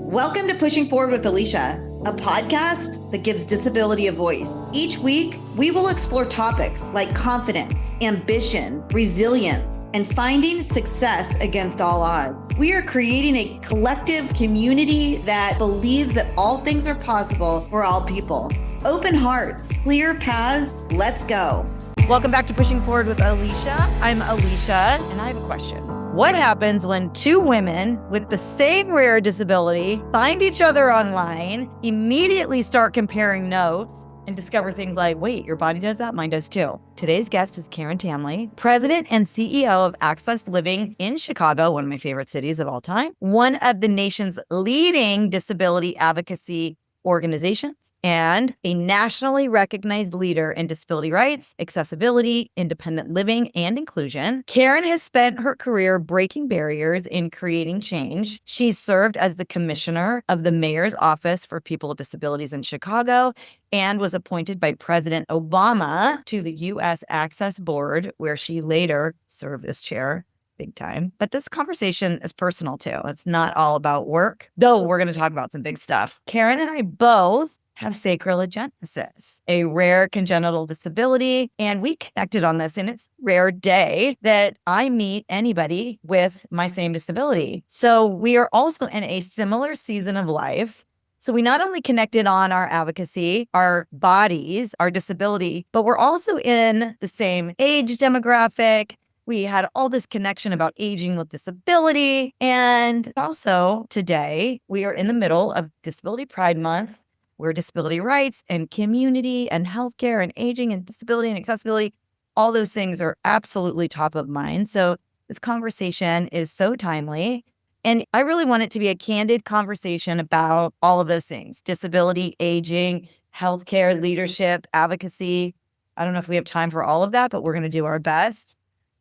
Welcome to Pushing Forward with Alycia, a podcast that gives disability a voice. Each week, we will explore topics like confidence, ambition, resilience, and finding success against all odds. We are creating a collective community that believes that all things are possible for all people. Open hearts, clear paths, let's go. Welcome back to Pushing Forward with Alycia. I'm Alycia, and I have a question. What happens when two women with the same rare disability find each other online, immediately start comparing notes, and discover things like, wait, your body does that, mine does too? Today's guest is Karen Tamley, president and CEO of Access Living in Chicago, one of my favorite cities of all time, one of the nation's leading disability advocacy organizations, and a nationally recognized leader in disability rights, accessibility, independent living, and inclusion. Karen has spent her career breaking barriers in creating change. She's served as the commissioner of the Mayor's Office for People with Disabilities in Chicago and was appointed by President Obama to the U.S. Access Board, where she later served as chair. Big time. But this conversation is personal too. It's not all about work, though we're going to talk about some big stuff. Karen and I both have sacral agenesis, a rare congenital disability. And we connected on this, and it's a rare day that I meet anybody with my same disability. So we are also in a similar season of life. So we not only connected on our advocacy, our bodies, our disability, but we're also in the same age demographic. We had all this connection about aging with disability. And also today, we are in the middle of Disability Pride Month, where disability rights and community and healthcare and aging and disability and accessibility, all those things are absolutely top of mind. So this conversation is so timely. And I really want it to be a candid conversation about all of those things: disability, aging, healthcare, leadership, advocacy. I don't know if we have time for all of that, but we're going to do our best.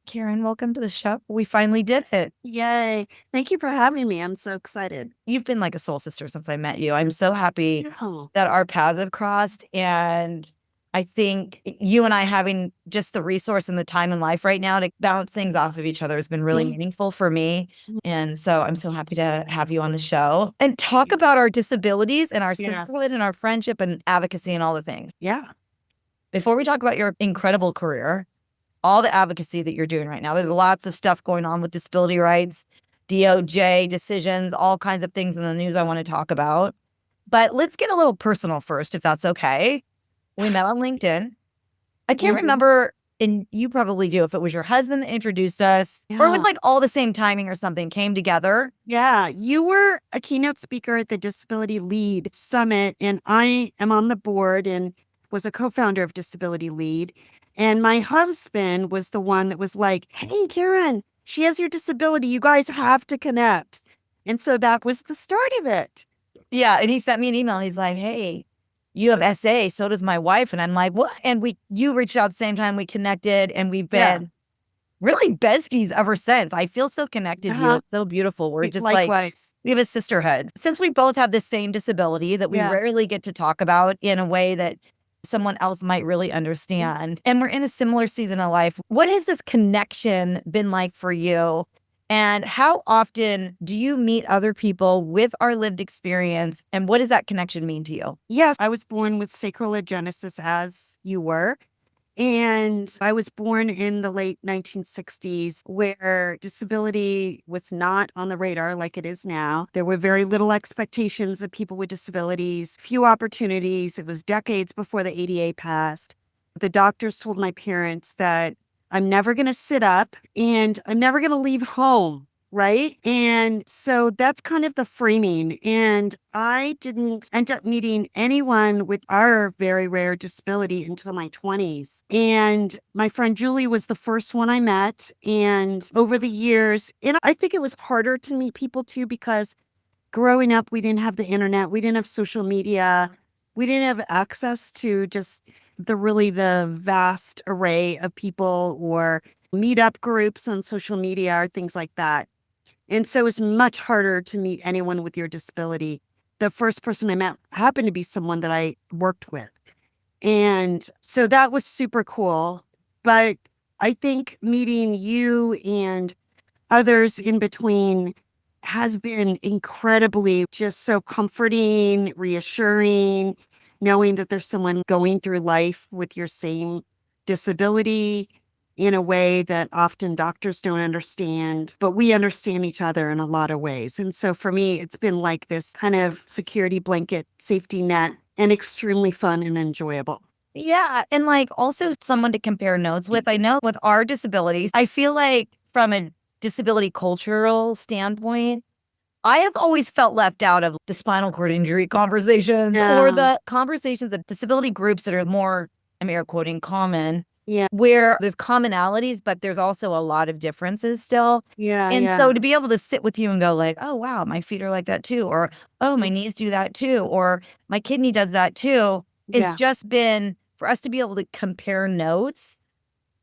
Karen, welcome to the show. We finally did it. Yay. Thank you for having me. I'm so excited. You've been like a soul sister since I met you. I'm so happy that our paths have crossed. And I think you and I having just the resource and the time in life right now to bounce things off of each other has been really meaningful for me. And so I'm so happy to have you on the show and talk about our disabilities and our sisterhood and our friendship and advocacy and all the things. Yeah. Before we talk about your incredible career, all the advocacy that you're doing right now. There's lots of stuff going on with disability rights, DOJ decisions, all kinds of things in the news I want to talk about. But let's get a little personal first, if that's okay. We met on LinkedIn. I can't remember, and you probably do, if it was your husband that introduced us, or it was like all the same timing or something came together. Yeah. You were a keynote speaker at the Disability Lead Summit, and I am on the board and was a co-founder of Disability Lead. And my husband was the one that was like, hey, Karen, she has your disability. You guys have to connect. And so that was the start of it. Yeah. And he sent me an email. He's like, hey, you have SA. So does my wife. And I'm like, what? And you reached out at the same time. We connected, and we've been really besties ever since. I feel so connected to you. It's so beautiful. We're just likewise. We have a sisterhood. Since we both have the same disability that we rarely get to talk about in a way that someone else might really understand. And we're in a similar season of life. What has this connection been like for you? And how often do you meet other people with our lived experience? And what does that connection mean to you? Yes, I was born with sacral agenesis, as you were. And I was born in the late 1960s, where disability was not on the radar like it is now. There were very little expectations of people with disabilities, few opportunities. It was decades before the ADA passed. The doctors told my parents that I'm never going to sit up and I'm never going to leave home. Right. And so that's kind of the framing. And I didn't end up meeting anyone with our very rare disability until my 20s. And my friend Julie was the first one I met. And over the years, and I think it was harder to meet people too, because growing up, we didn't have the internet. We didn't have social media. We didn't have access to just the vast array of people or meetup groups on social media or things like that. And so it's much harder to meet anyone with your disability. The first person I met happened to be someone that I worked with. And so that was super cool. But I think meeting you and others in between has been incredibly just so comforting, reassuring, knowing that there's someone going through life with your same disability in a way that often doctors don't understand, but we understand each other in a lot of ways. And so for me, it's been like this kind of security blanket, safety net, and extremely fun and enjoyable. Yeah. And like also someone to compare notes with. I know with our disabilities, I feel like from a disability cultural standpoint, I have always felt left out of the spinal cord injury conversations or Yeah. the conversations of disability groups that are more, I'm air quoting, common, Yeah. where there's commonalities, but there's also a lot of differences still. Yeah. And Yeah. so to be able to sit with you and go like, oh, wow, my feet are like that too. Or, oh, my knees do that too. Or my kidney does that too. It's Yeah. just been for us to be able to compare notes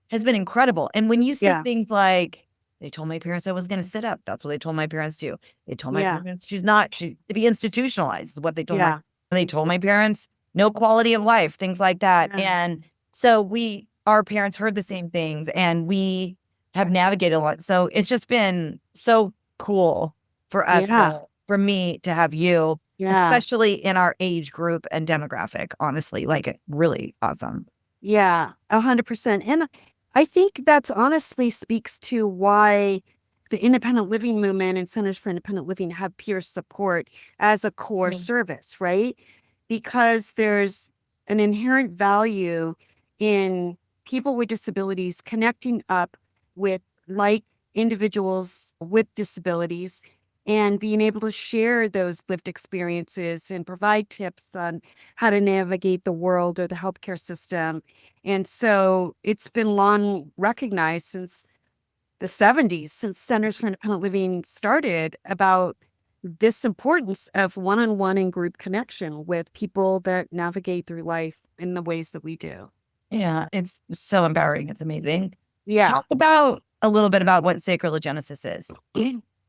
has been incredible. And when you said Yeah. things like, they told my parents I was going to sit up. That's what they told my parents to. They told my Yeah. parents she's to be institutionalized is what Yeah. they told my parents no quality of life, things like that. Yeah. And so our parents heard the same things and we have navigated a lot. So it's just been so cool for us, Yeah. for me to have you, Yeah. especially in our age group and demographic, honestly, like really awesome. Yeah, 100%. And I think that's honestly speaks to why the independent living movement and Centers for Independent Living have peer support as a core Mm. service, right? Because there's an inherent value in people with disabilities connecting up with like individuals with disabilities and being able to share those lived experiences and provide tips on how to navigate the world or the healthcare system. And so it's been long recognized since the 70s, since Centers for Independent Living started, about this importance of one-on-one and group connection with people that navigate through life in the ways that we do. Yeah, it's so empowering. It's amazing. Yeah. Talk about a little bit about what sacral agenesis is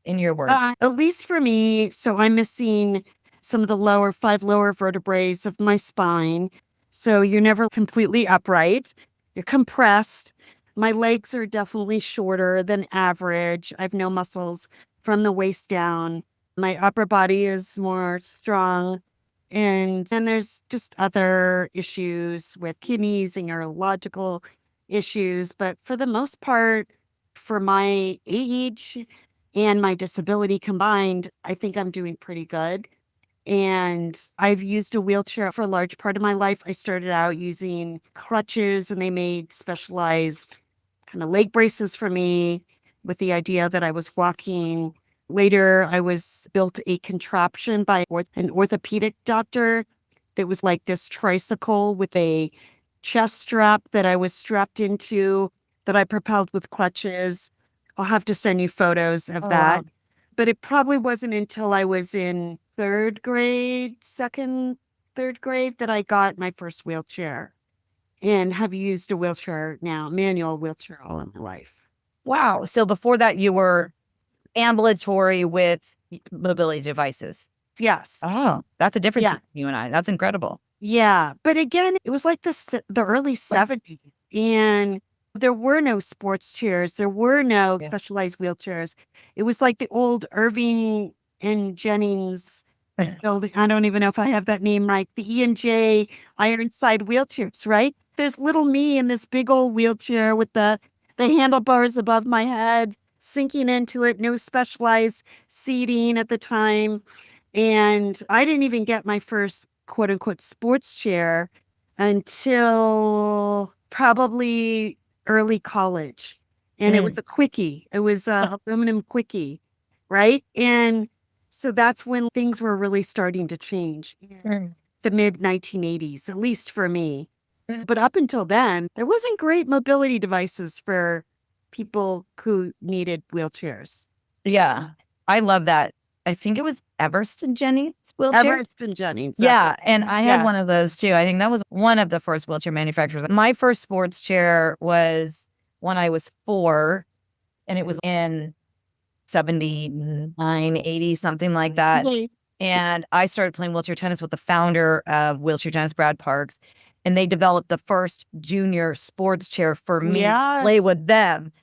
in your words. At least for me, so I'm missing some of the five lower vertebrae of my spine. So you're never completely upright. You're compressed. My legs are definitely shorter than average. I have no muscles from the waist down. My upper body is more strong. And then there's just other issues with kidneys and neurological issues. But for the most part, for my age and my disability combined, I think I'm doing pretty good. And I've used a wheelchair for a large part of my life. I started out using crutches and they made specialized kind of leg braces for me with the idea that I was walking. Later, I was built a contraption by an orthopedic doctor that was like this tricycle with a chest strap that I was strapped into that I propelled with crutches. I'll have to send you photos of Oh, that. wow. But it probably wasn't until I was in third grade that I got my first wheelchair and have used a wheelchair now, manual wheelchair all in my life. Wow. So before that, you were ambulatory with mobility devices. Yes. Oh, that's a difference Yeah. between you and I. That's incredible. Yeah. But again, it was like the early 70s and there were no sports chairs. There were no Yeah. specialized wheelchairs. It was like the old Irving and Jennings building. I don't even know if I have that name right. The E&J Ironside wheelchairs, right? There's little me in this big old wheelchair with the handlebars above my head, sinking into it, no specialized seating at the time. And I didn't even get my first quote unquote sports chair until probably early college. And it was a quickie. It was a aluminum quickie, right? And so that's when things were really starting to change. Mm. The mid 1980s, at least for me. But up until then, there wasn't great mobility devices for people who needed wheelchairs. Yeah. I love that. I think it was Everston Jennings wheelchair. Everett Jennings. Yeah. And I had Yes. one of those too. I think that was one of the first wheelchair manufacturers. My first sports chair was when I was 4, and it was in 79, 80, something like that. And I started playing wheelchair tennis with the founder of wheelchair tennis, Brad Parks. And they developed the first junior sports chair for me to play Yes. with them.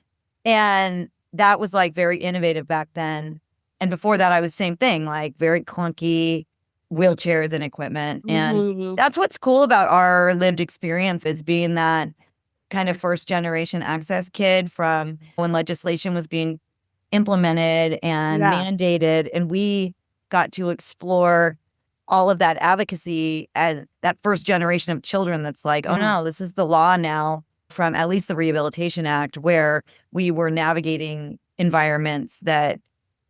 And that was like very innovative back then. And before that, I was same thing, like very clunky wheelchairs and equipment. And Mhm. that's what's cool about our lived experience is being that kind of first generation access kid from when legislation was being implemented and Yeah. mandated. And we got to explore all of that advocacy as that first generation of children that's like, oh Yeah. no, this is the law now from at least the Rehabilitation Act, where we were navigating environments that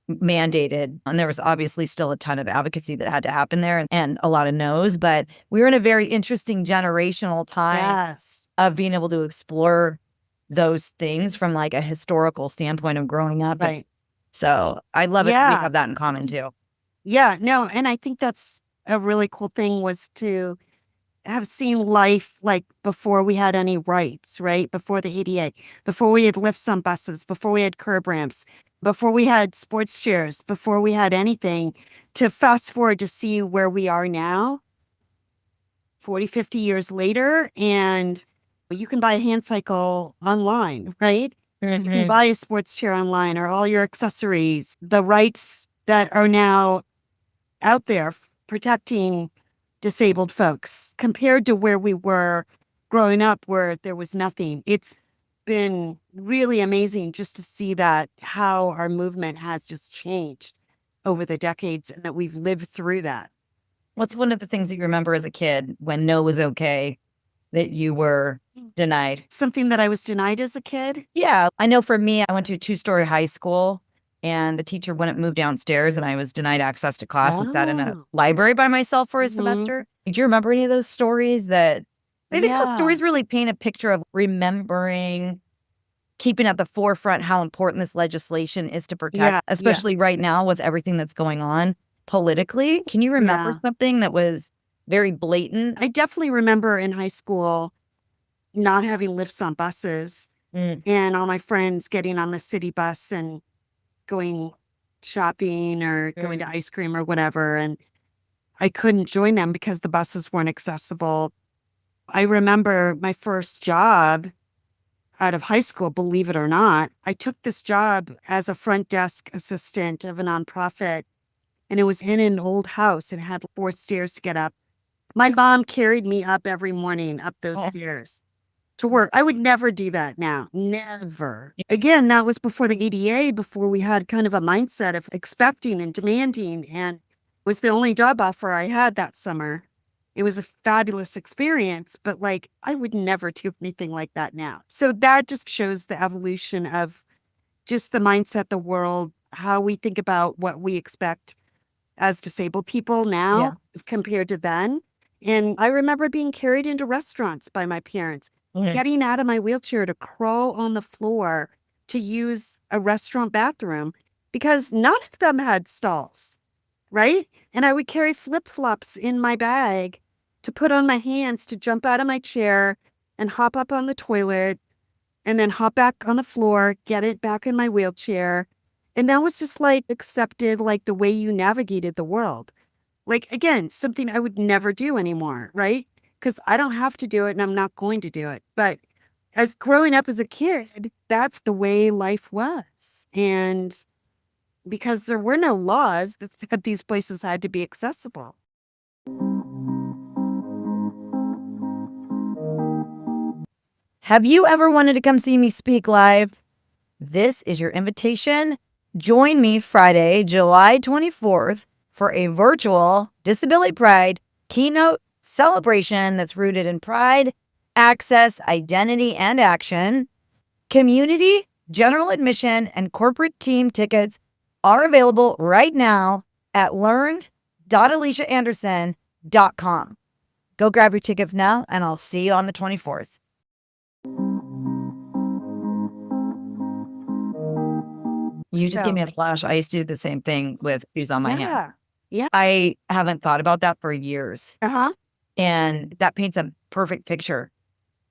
mandated. And there was obviously still a ton of advocacy that had to happen there and a lot of no's, but we were in a very interesting generational time Yes. of being able to explore those things from like a historical standpoint of growing up. Right. So I love it. We Yeah. have that in common too. Yeah. No, and I think that's a really cool thing was to have seen life like before we had any rights, right? Before the ADA, before we had lifts on buses, before we had curb ramps, before we had sports chairs, before we had anything, to fast forward to see where we are now, 40, 50 years later, and you can buy a hand cycle online, right? You can buy a sports chair online or all your accessories, the rights that are now out there protecting disabled folks compared to where we were growing up where there was nothing. It's been really amazing just to see that how our movement has just changed over the decades and that we've lived through that. What's one of the things that you remember as a kid when no was okay that you were denied? Something that I was denied as a kid. Yeah. I know for me, I went to a 2-story high school and the teacher wouldn't move downstairs and I was denied access to class and sat in a Oh. library by myself for a Mhm. semester. Do you remember any of those stories that I think those Yeah. stories really paint a picture of remembering, keeping at the forefront how important this legislation is to protect, Yeah. especially right now with everything that's going on politically. Can you remember Yeah. something that was very blatant? I definitely remember in high school not having lifts on buses Mm. and all my friends getting on the city bus and going shopping or going to ice cream or whatever. And I couldn't join them because the buses weren't accessible. I remember my first job out of high school, believe it or not. I took this job as a front desk assistant of a nonprofit, and it was in an old house and had 4 stairs to get up. My mom carried me up every morning up those Oh. stairs to work. I would never do that now. Never. Again, that was before the ADA, before we had kind of a mindset of expecting and demanding, and it was the only job offer I had that summer. It was a fabulous experience, but like I would never do anything like that now. So that just shows the evolution of just the mindset, the world, how we think about what we expect as disabled people Yeah. now as compared to then. And I remember being carried into restaurants by my parents, getting out of my wheelchair to crawl on the floor to use a restaurant bathroom because none of them had stalls, right? And I would carry flip-flops in my bag to put on my hands to jump out of my chair and hop up on the toilet and then hop back on the floor, get it back in my wheelchair. And that was just like accepted, like the way you navigated the world. Like, again, something I would never do anymore, right? Because I don't have to do it and I'm not going to do it. But as growing up as a kid, that's the way life was. And because there were no laws that said these places had to be accessible. Have you ever wanted to come see me speak live? This is your invitation. Join me Friday, July 24th for a virtual Disability Pride keynote celebration that's rooted in pride, access, identity, and action. Community, general admission, and corporate team tickets are available right now at learn.aliciaanderson.com. Go grab your tickets now, and I'll see you on the 24th. You just gave me a flash. I used to do the same thing with shoes on my hand. Yeah. I haven't thought about that for years. Uh-huh. And that paints a perfect picture.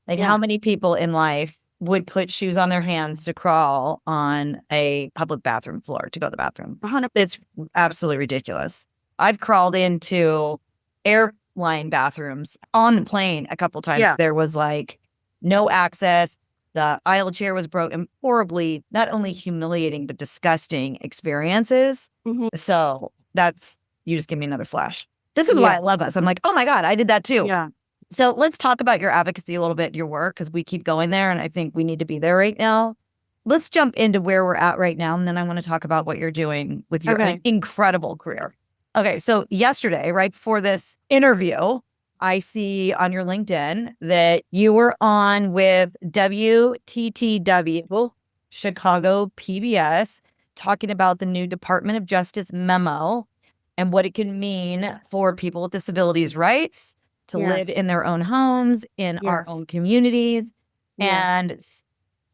Like Yeah. how many people in life would put shoes on their hands to crawl on a public bathroom floor to go to the bathroom? 100%. It's absolutely ridiculous. I've crawled into airline bathrooms on the plane a couple times. Yeah. There was like no access. the aisle chair was broken, horribly, not only humiliating, but disgusting experiences. Mhm. So you just give me another flash. This is why Yeah. I love us. I'm like, oh my God, I did that too. Yeah. So let's talk about your advocacy a little bit, your work, because we keep going there. And I think we need to be there right now. Let's jump into where we're at right now. And then I want to talk about what you're doing with your Okay. incredible career. Okay. So yesterday, right before this interview, I see on your LinkedIn that you were on with WTTW, Chicago PBS, talking about the new Department of Justice memo and what it can mean for people with disabilities' rights to live Yes. in their own homes, in our Yes. own communities, Yes. and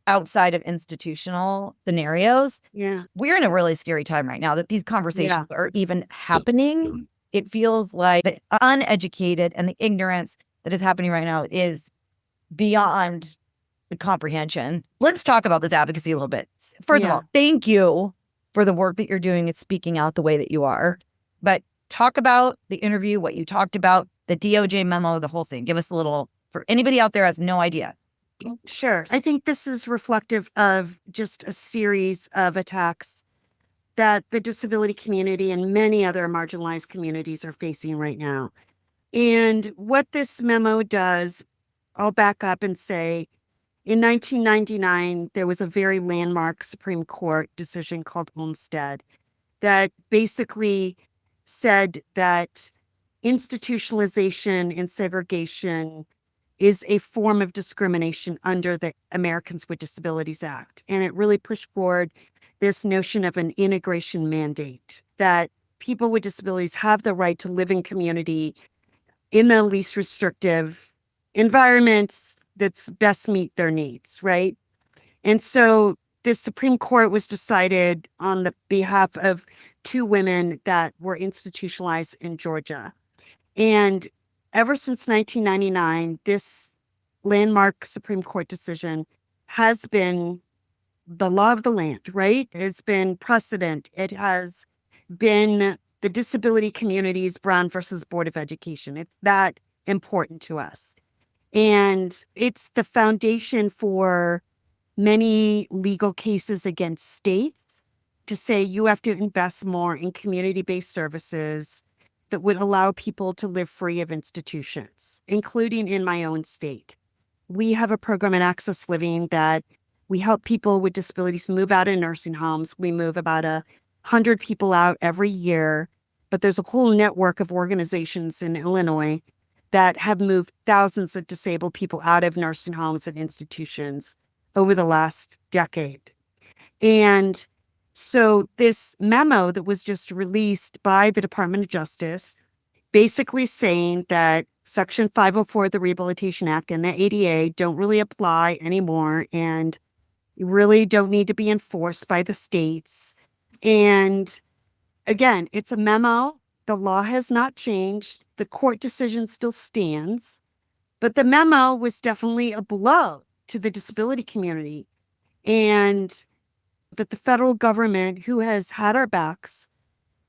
outside of institutional scenarios. Yeah. We're in a really scary time right now that these conversations are even happening. It feels like the uneducated and the ignorance that is happening right now is beyond the comprehension. Let's talk about this advocacy a little bit. First of all, thank you for the work that you're doing and speaking out the way that you are. But talk about the interview, what you talked about, the DOJ memo, the whole thing. Give us a little, for anybody out there who has no idea. Sure. I think this is reflective of just a series of attacks that the disability community and many other marginalized communities are facing right now. And what this memo does, I'll back up and say, in 1999, there was a very landmark Supreme Court decision called Olmstead that basically said that institutionalization and segregation is a form of discrimination under the Americans with Disabilities Act. And it really pushed forward this notion of an integration mandate that people with disabilities have the right to live in community in the least restrictive environments that's best meet their needs, right? And so the Supreme Court was decided on the behalf of two women that were institutionalized in Georgia. And ever since 1999, this landmark Supreme Court decision has been the law of the land, right? It's been precedent. It has been the disability community's Brown versus Board of Education. It's that important to us. And it's the foundation for many legal cases against states to say you have to invest more in community-based services that would allow people to live free of institutions, including in my own state. We have a program in Access Living that we help people with disabilities move out of nursing homes. We move about 100 people out every year, but there's a whole network of organizations in Illinois that have moved thousands of disabled people out of nursing homes and institutions over the last decade. And so this memo that was just released by the Department of Justice, basically saying that Section 504 of the Rehabilitation Act and the ADA don't really apply anymore and really don't need to be enforced by the states. And again, it's a memo. The law has not changed. The court decision still stands. But the memo was definitely a blow to the disability community. And that the federal government, who has had our backs,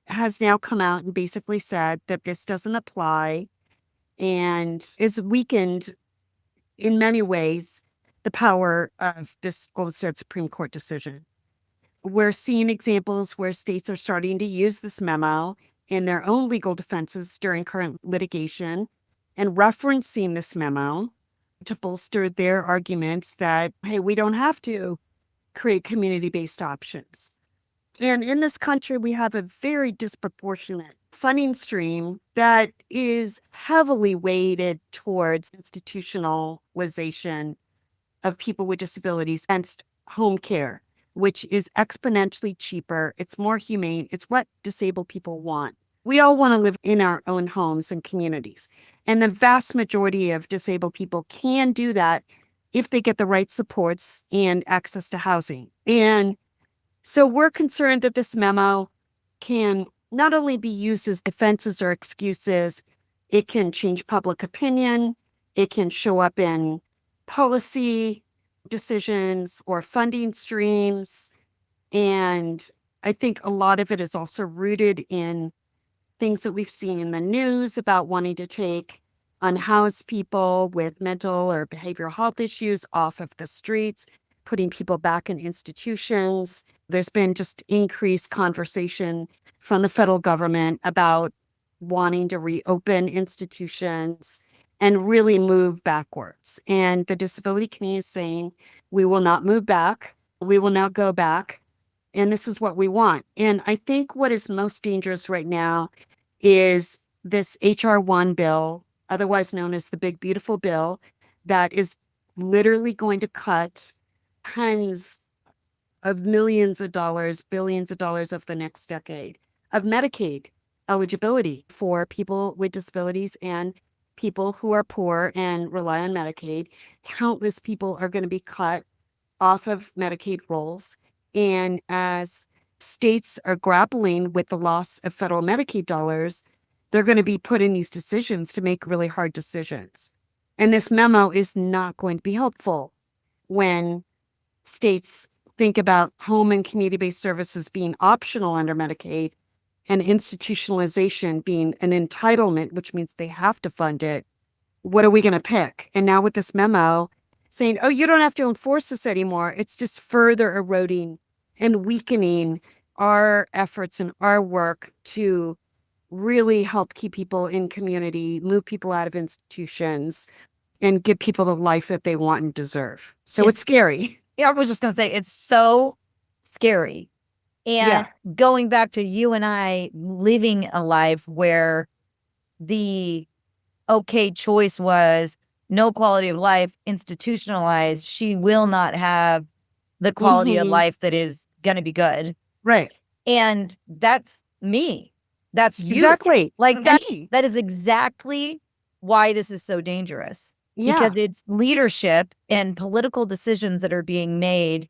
has now come out and basically said that this doesn't apply and is weakened in many ways the power of this Olmstead Supreme Court decision. We're seeing examples where states are starting to use this memo in their own legal defenses during current litigation and referencing this memo to bolster their arguments that, hey, we don't have to create community-based options. And in this country, we have a very disproportionate funding stream that is heavily weighted towards institutionalization of people with disabilities against home care, which is exponentially cheaper. It's more humane. It's what disabled people want. We all want to live in our own homes and communities. And the vast majority of disabled people can do that if they get the right supports and access to housing. And so we're concerned that this memo can not only be used as defenses or excuses, it can change public opinion, it can show up in policy decisions or funding streams. And I think a lot of it is also rooted in things that we've seen in the news about wanting to take unhoused people with mental or behavioral health issues off of the streets, putting people back in institutions. There's been just increased conversation from the federal government about wanting to reopen institutions and really move backwards. And the disability community is saying, we will not move back. We will not go back. And this is what we want. And I think what is most dangerous right now is this HR1 bill, otherwise known as the Big Beautiful Bill, that is literally going to cut tens of millions of dollars, billions of dollars of the next decade of Medicaid eligibility for people with disabilities and people who are poor and rely on Medicaid. Countless people are going to be cut off of Medicaid rolls. And as states are grappling with the loss of federal Medicaid dollars, they're going to be put in these decisions to make really hard decisions. And this memo is not going to be helpful when states think about home and community-based services being optional under Medicaid and institutionalization being an entitlement, which means they have to fund it. What are we going to pick? And now with this memo saying, oh, you don't have to enforce this anymore, it's just further eroding and weakening our efforts and our work to really help keep people in community, move people out of institutions, and give people the life that they want and deserve. So it's scary. Yeah, I was just going to say, it's so scary. And going back to you and I living a life where the okay choice was no quality of life, institutionalized, she will not have the quality of life that is going to be good. Right. And that's me. That's you. Exactly. Like that is exactly why this is so dangerous. Yeah. Because it's leadership and political decisions that are being made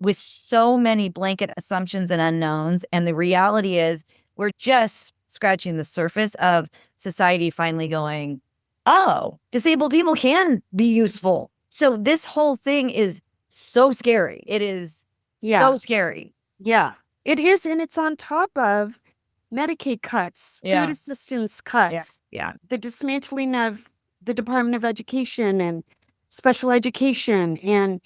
with so many blanket assumptions and unknowns. And the reality is we're just scratching the surface of society finally going, oh, disabled people can be useful. So this whole thing is so scary. It is so scary. Yeah, it is. And it's on top of Medicaid cuts, food assistance cuts, the dismantling of the Department of Education and special education and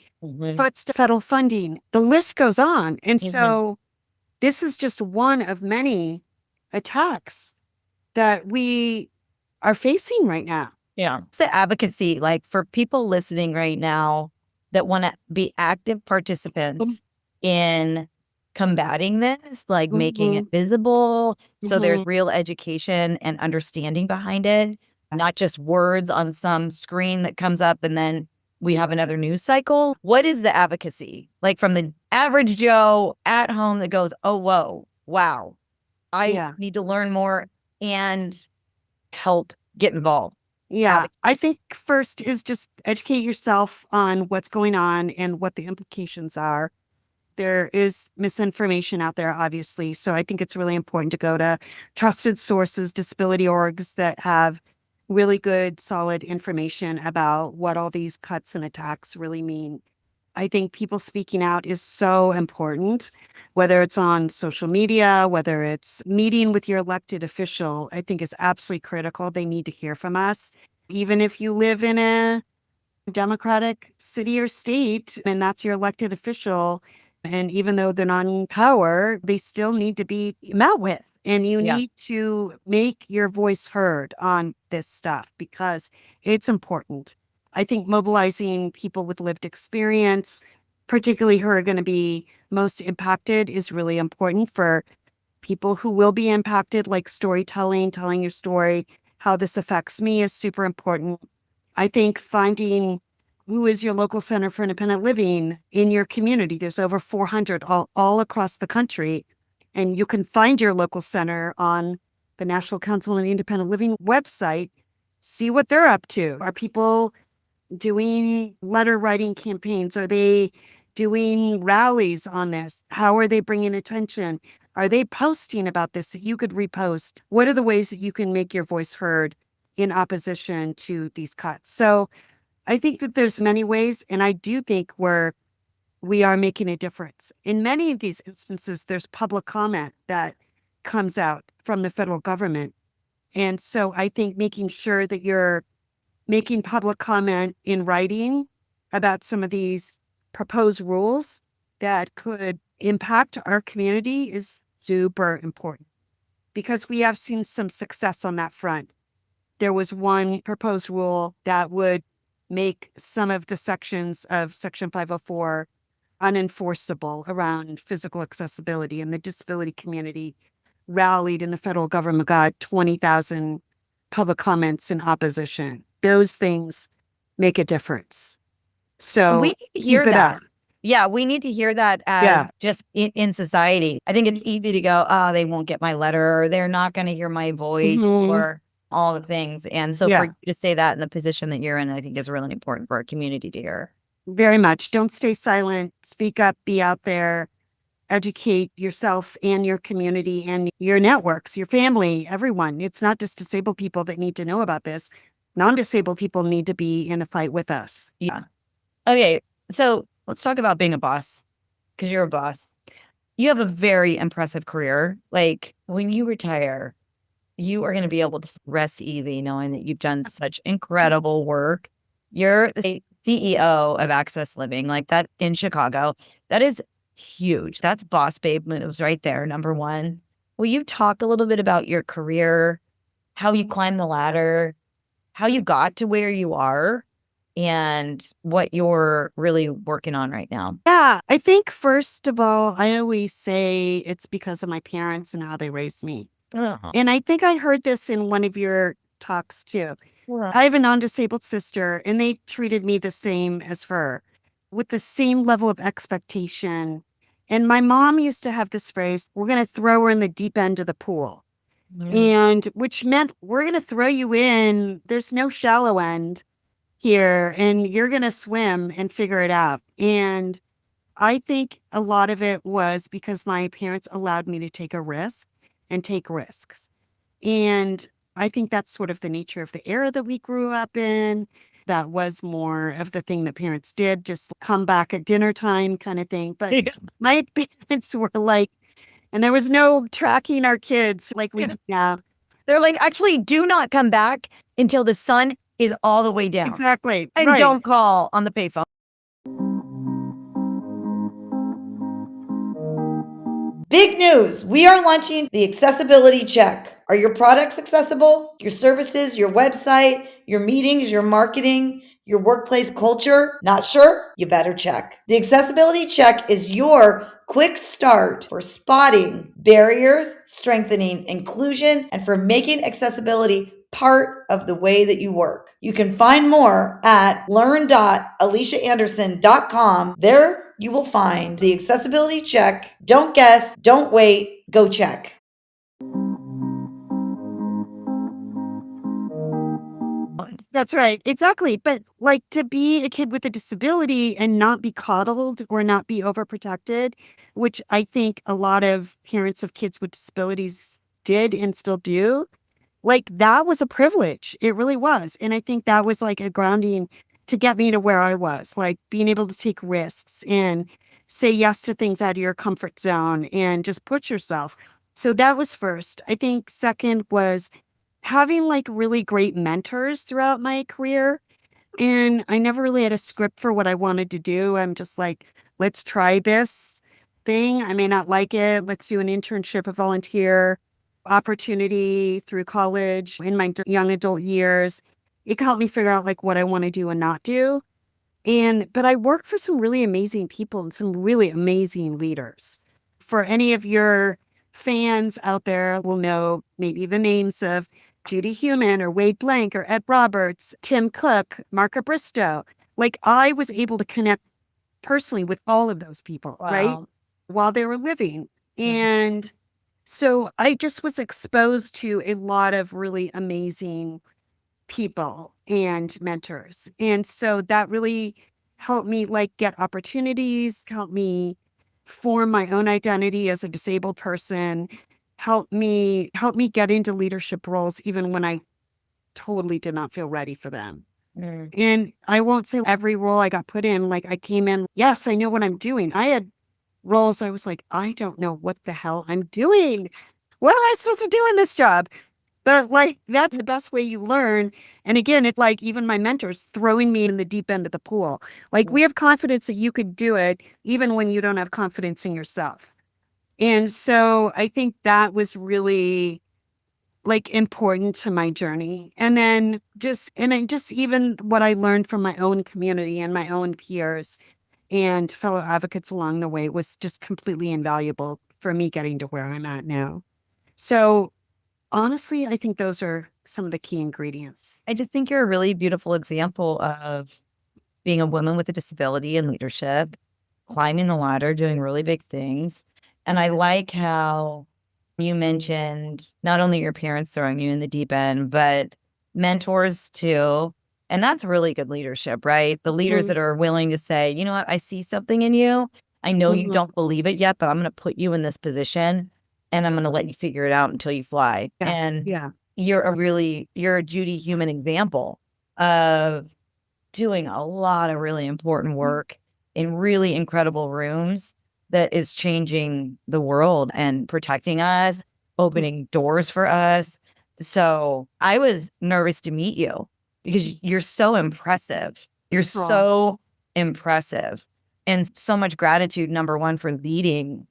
cuts to federal funding. The list goes on. And so this is just one of many attacks that we are facing right now. Yeah. The advocacy, like for people listening right now that want to be active participants in combating this, like making it visible. So there's real education and understanding behind it, not just words on some screen that comes up and then we have another news cycle. What is the advocacy? Like from the average Joe at home that goes, oh, whoa, wow, I need to learn more and help get involved. Yeah, I think first is just educate yourself on what's going on and what the implications are. There is misinformation out there, obviously. So I think it's really important to go to trusted sources, disability orgs that have really good, solid information about what all these cuts and attacks really mean. I think people speaking out is so important, whether it's on social media, whether it's meeting with your elected official, I think is absolutely critical. They need to hear from us. Even if you live in a Democratic city or state and that's your elected official, and even though they're not in power, they still need to be met with. And you need to make your voice heard on this stuff because it's important. I think mobilizing people with lived experience, particularly who are going to be most impacted, is really important for people who will be impacted, like storytelling, telling your story, how this affects me is super important. I think finding who is your local center for independent living in your community. There's over 400 all across the country. And you can find your local center on the National Council on Independent Living website. See what they're up to. Are people doing letter writing campaigns? Are they doing rallies on this? How are they bringing attention? Are they posting about this that you could repost? What are the ways that you can make your voice heard in opposition to these cuts? So I think that there's many ways, and I do think we are making a difference. In many of these instances, there's public comment that comes out from the federal government. And so I think making sure that you're making public comment in writing about some of these proposed rules that could impact our community is super important because we have seen some success on that front. There was one proposed rule that would make some of the sections of Section 504 unenforceable around physical accessibility, and the disability community rallied and the federal government got 20,000 public comments in opposition. Those things make a difference. So We need to hear keep it that. up. Yeah, we need to hear that as Yeah. just in society. I think it's easy to go, oh, they won't get my letter, or they're not going to hear my voice, Mhm. or all the things. And so Yeah. for you to say that in the position that you're in, I think is really important for our community to hear. Very much. Don't stay silent. Speak up, be out there, educate yourself and your community and your networks, your family, everyone. It's not just disabled people that need to know about this. Non-disabled people need to be in the fight with us. Yeah. Okay. So let's talk about being a boss, because you're a boss. You have a very impressive career. Like when you retire, you are going to be able to rest easy knowing that you've done such incredible work. You're the CEO of Access Living, like that in Chicago. That is huge. That's boss babe moves right there, number one. Will you talk a little bit about your career, how you climbed the ladder, how you got to where you are, and what you're really working on right now? Yeah, I think first of all, I always say it's because of my parents and how they raised me. And I think I heard this in one of your talks too. I have a non-disabled sister and they treated me the same as her with the same level of expectation. And my mom used to have this phrase, we're going to throw her in the deep end of the pool. And which meant we're going to throw you in. There's no shallow end here and you're going to swim and figure it out. And I think a lot of it was because my parents allowed me to take a risk and take risks. And I think that's sort of the nature of the era that we grew up in. That was more of the thing that parents did, just come back at dinner time kind of thing. But my parents were like, and there was no tracking our kids like we do now. They're like, actually, do not come back until the sun is all the way down. Exactly. And right. don't call on the payphone. Big news! We are launching the accessibility check. Are your products accessible? Your services, your website, your meetings, your marketing, your workplace culture? Not sure? You better check. The accessibility check is your quick start for spotting barriers, strengthening inclusion, and for making accessibility part of the way that you work. You can find more at learn.aliciaanderson.com. There you will find the accessibility check. Don't guess, don't wait, go check. That's right. Exactly. But like to be a kid with a disability and not be coddled or not be overprotected, which I think a lot of parents of kids with disabilities did and still do, like that was a privilege. It really was. And I think that was like a grounding to get me to where I was, like being able to take risks and say yes to things out of your comfort zone and just push yourself. So that was first. I think second was having like really great mentors throughout my career. And I never really had a script for what I wanted to do. I'm just like, let's try this thing. I may not like it. Let's do an internship, a volunteer opportunity through college in my young adult years. It helped me figure out like what I want to do and not do. But I worked for some really amazing people and some really amazing leaders. For any of your fans out there will know maybe the names of Judy Heumann or Wade Blank or Ed Roberts, Tim Cook, Marka Bristow. Like I was able to connect personally with all of those people, right? While they were living. And so I just was exposed to a lot of really amazing people and mentors. And so that really helped me like get opportunities, helped me form my own identity as a disabled person, helped me get into leadership roles even when I totally did not feel ready for them. And I won't say every role I got put in, like I came in, yes, I know what I'm doing. I had roles I was like, I don't know what the hell I'm doing. What am I supposed to do in this job? But like, that's the best way you learn. And again, it's like even my mentors throwing me in the deep end of the pool. Like, we have confidence that you could do it even when you don't have confidence in yourself. And so I think that was really like important to my journey. And then just even what I learned from my own community and my own peers and fellow advocates along the way was just completely invaluable for me getting to where I'm at now. So honestly, I think those are some of the key ingredients. I just think you're a really beautiful example of being a woman with a disability in leadership, climbing the ladder, doing really big things. And I like how you mentioned not only your parents throwing you in the deep end, but mentors too. And that's really good leadership, right? The leaders that are willing to say, you know what, I see something in you. I know you don't believe it yet, but I'm going to put you in this position and I'm going to let you figure it out until you fly. Yeah. And Yeah. you're a Judy human example of doing a lot of really important work in really incredible rooms that is changing the world and protecting us, opening doors for us. So I was nervous to meet you because you're so impressive. You're so impressive. And so much gratitude, number one, for leading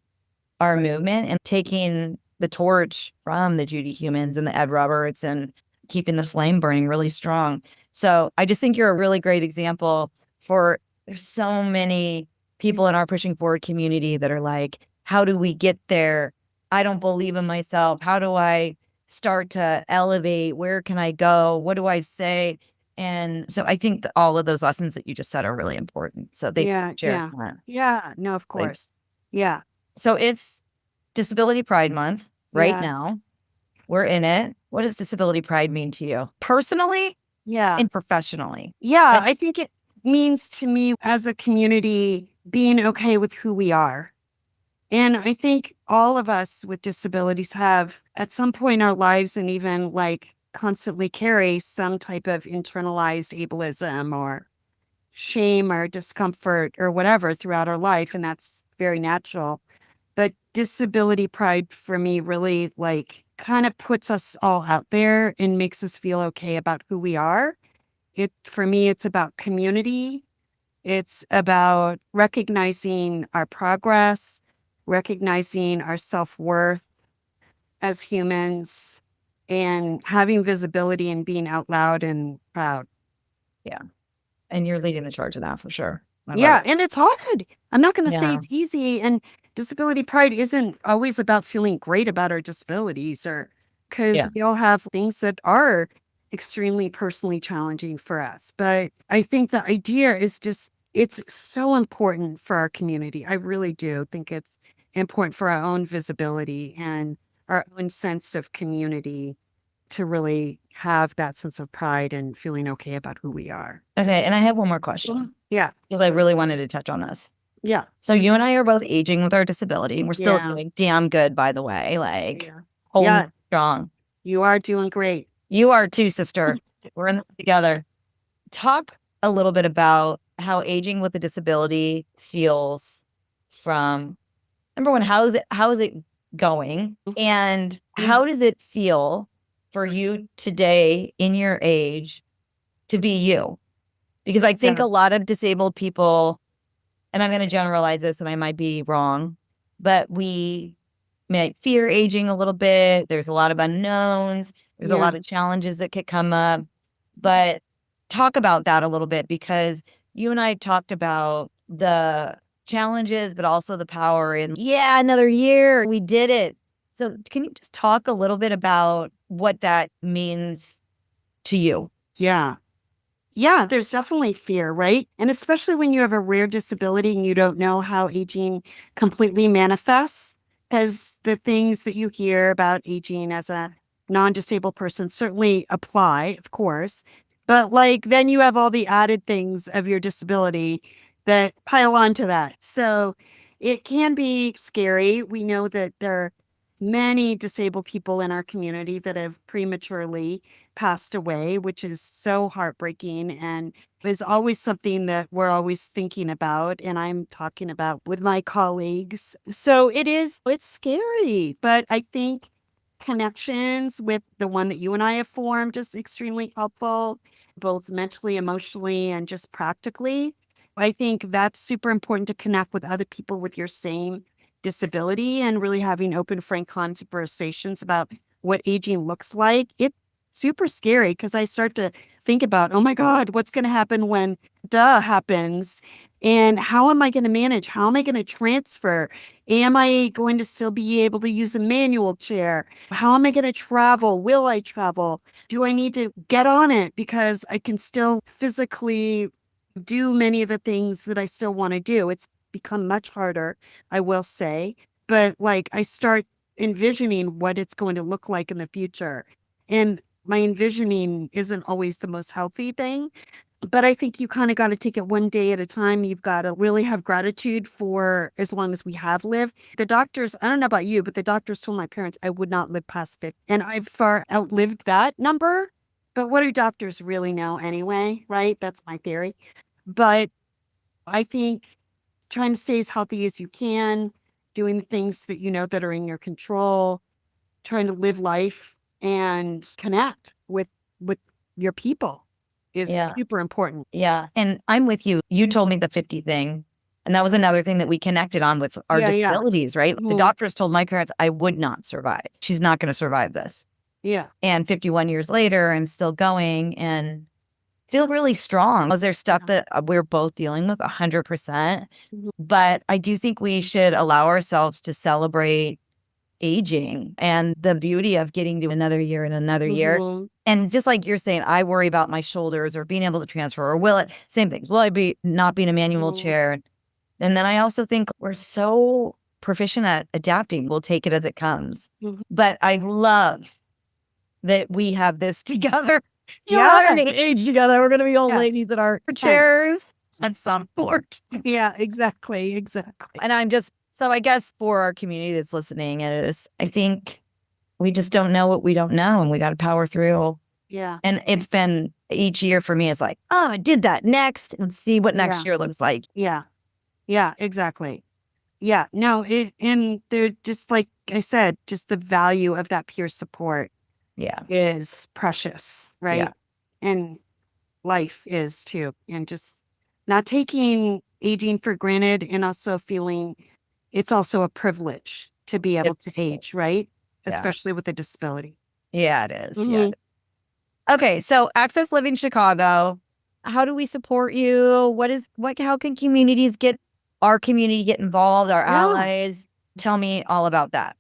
our movement and taking the torch from the Judy Humans and the Ed Roberts and keeping the flame burning really strong. So I just think you're a really great example for there's so many people in our pushing forward community that are like, how do we get there? I don't believe in myself. How do I start to elevate? Where can I go? What do I say? And so I think that all of those lessons that you just said are really important. So they share that. Yeah. No, of course. Yeah. So it's Disability Pride Month right Yes. now. We're in it. What does disability pride mean to you personally Yeah. and professionally? Yeah. I think it means to me as a community being okay with who we are. And I think all of us with disabilities have at some point in our lives and even like constantly carry some type of internalized ableism or shame or discomfort or whatever throughout our life. And that's very natural. But disability pride for me really like kind of puts us all out there and makes us feel okay about who we are. For me, it's about community. It's about recognizing our progress, recognizing our self-worth as humans, and having visibility and being out loud and proud. Yeah. And you're leading the charge of that for sure. Yeah. And it's hard. I'm not going to say Yeah. it's easy. And disability pride isn't always about feeling great about our disabilities or because we all have things that are extremely personally challenging for us. But I think the idea is just, it's so important for our community. I really do think it's important for our own visibility and our own sense of community to really have that sense of pride and feeling okay about who we are. Okay. And I have one more question. Yeah. Because I really wanted to touch on this. Yeah. So you and I are both aging with our disability. We're still doing damn good, by the way. Like, holding strong. You are doing great. You are too, sister. We're in this together. Talk a little bit about how aging with a disability feels from, number one, how is it going? And how does it feel for you today in your age to be you? Because I think a lot of disabled people, and I'm going to generalize this and I might be wrong, but we might fear aging a little bit. There's a lot of unknowns. There's a lot of challenges that could come up. But talk about that a little bit because you and I talked about the challenges, but also the power in, another year. We did it. So can you just talk a little bit about what that means to you? Yeah. Yeah, there's definitely fear, right? And especially when you have a rare disability and you don't know how aging completely manifests, as the things that you hear about aging as a non-disabled person certainly apply, of course. But like then you have all the added things of your disability that pile onto that. So it can be scary. We know that there are many disabled people in our community that have prematurely passed away, which is so heartbreaking and is always something that we're always thinking about. And I'm talking about with my colleagues. So it's scary. But I think connections with the one that you and I have formed is extremely helpful, both mentally, emotionally, and just practically. I think that's super important to connect with other people with your same disability and really having open, frank conversations about what aging looks like. It's super scary because I start to think about, oh my God, what's going to happen when happens? And how am I going to manage? How am I going to transfer? Am I going to still be able to use a manual chair? How am I going to travel? Will I travel? Do I need to get on it because I can still physically do many of the things that I still want to do? It's become much harder, I will say. But like I start envisioning what it's going to look like in the future. And my envisioning isn't always the most healthy thing. But I think you kind of got to take it one day at a time. You've got to really have gratitude for as long as we have lived. The doctors, I don't know about you, but the doctors told my parents I would not live past 50. And I've far outlived that number. But what do doctors really know anyway, right? That's my theory. But I think trying to stay as healthy as you can, doing the things that you know that are in your control, trying to live life and connect with your people is super important. Yeah. And I'm with you. You told me the 50 thing. And that was another thing that we connected on with our disabilities, right? The doctors told my parents I would not survive. She's not going to survive this. Yeah. And 51 years later, I'm still going and feel really strong. Was there stuff that we're both dealing with 100%? But I do think we should allow ourselves to celebrate aging and the beauty of getting to another year and another year. And just like you're saying, I worry about my shoulders or being able to transfer, or will it, same things. Will I be not be in a manual chair? And then I also think we're so proficient at adapting. We'll take it as it comes. But I love that we have this together. We're going to age together. We're going to be old ladies in our chairs and some porch. Yeah, exactly. And I'm just, so I guess for our community that's listening, I think we just don't know what we don't know, and we got to power through. Yeah. And it's been each year for me, it's like, oh, I did that next, and see what next year looks like. Yeah. Yeah, exactly. Yeah. No, and they're just like I said, just the value of that peer support is precious, right? Yeah. And life is too. And just not taking aging for granted, and also feeling it's also a privilege to be able to age, right? Especially with a disability. Yeah, it is. Yeah. Okay, so Access Living Chicago, how do we support you? How can our community get involved, our allies? Tell me all about that.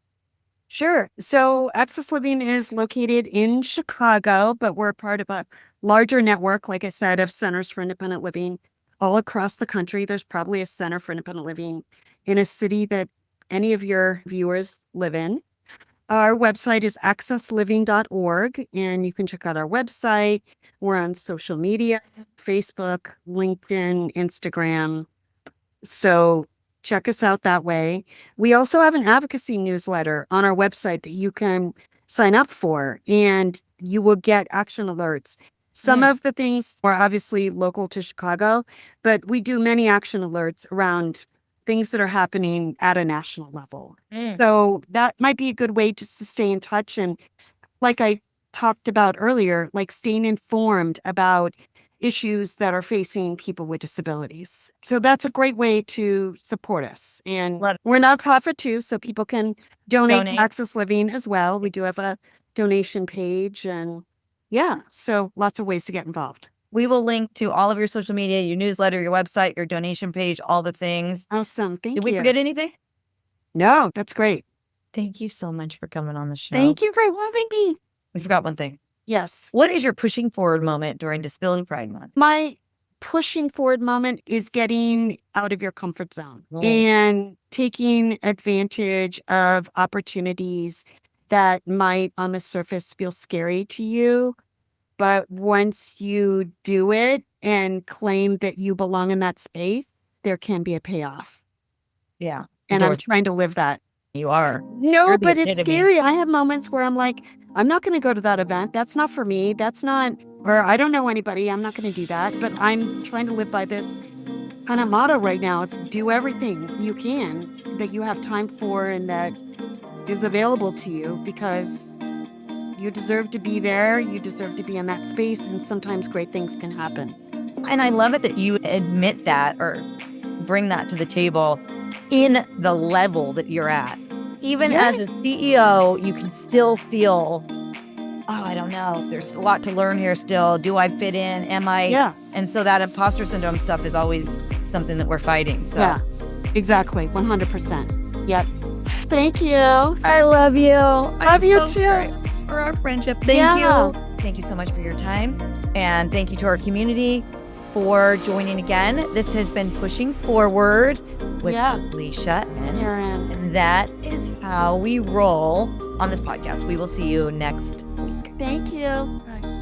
Sure. So Access Living is located in Chicago, but we're part of a larger network, like I said, of centers for independent living all across the country. There's probably a center for independent living in a city that any of your viewers live in. Our website is accessliving.org, and you can check out our website. We're on social media, Facebook, LinkedIn, Instagram. So check us out that way. We also have an advocacy newsletter on our website that you can sign up for, and you will get action alerts. Some of the things are obviously local to Chicago, but we do many action alerts around things that are happening at a national level. So that might be a good way just to stay in touch. And like I talked about earlier, like staying informed about issues that are facing people with disabilities. So that's a great way to support us. And we're a nonprofit too, so people can donate to Access Living as well. We do have a donation page, and so lots of ways to get involved. We will link to all of your social media, your newsletter, your website, your donation page, all the things. Awesome. Thank you. Did we forget anything? No, that's great. Thank you so much for coming on the show. Thank you for having me. We forgot one thing. Yes. What is your pushing forward moment during Disability Pride Month? My pushing forward moment is getting out of your comfort zone and taking advantage of opportunities that might on the surface feel scary to you. But once you do it and claim that you belong in that space, there can be a payoff. Yeah. And I'm trying to live that. You are. No, but it's scary. I have moments where I'm like, I'm not going to go to that event. That's not for me. That's not, or I don't know anybody. I'm not going to do that. But I'm trying to live by this kind of motto right now. It's do everything you can that you have time for and that is available to you because you deserve to be there. You deserve to be in that space. And sometimes great things can happen. And I love it that you admit that or bring that to the table in the level that you're at. Even as a CEO, you can still feel, oh, I don't know, there's a lot to learn here still. Do I fit in? Am I? Yeah. And so that imposter syndrome stuff is always something that we're fighting. So. Yeah, exactly. 100%. Yep. Thank you. I love you. Love you too. For our friendship. Thank you. Thank you so much for your time. And thank you to our community for joining again. This has been Pushing Forward with Alycia and Karen. And that is how we roll on this podcast. We will see you next week. Thank you. Bye.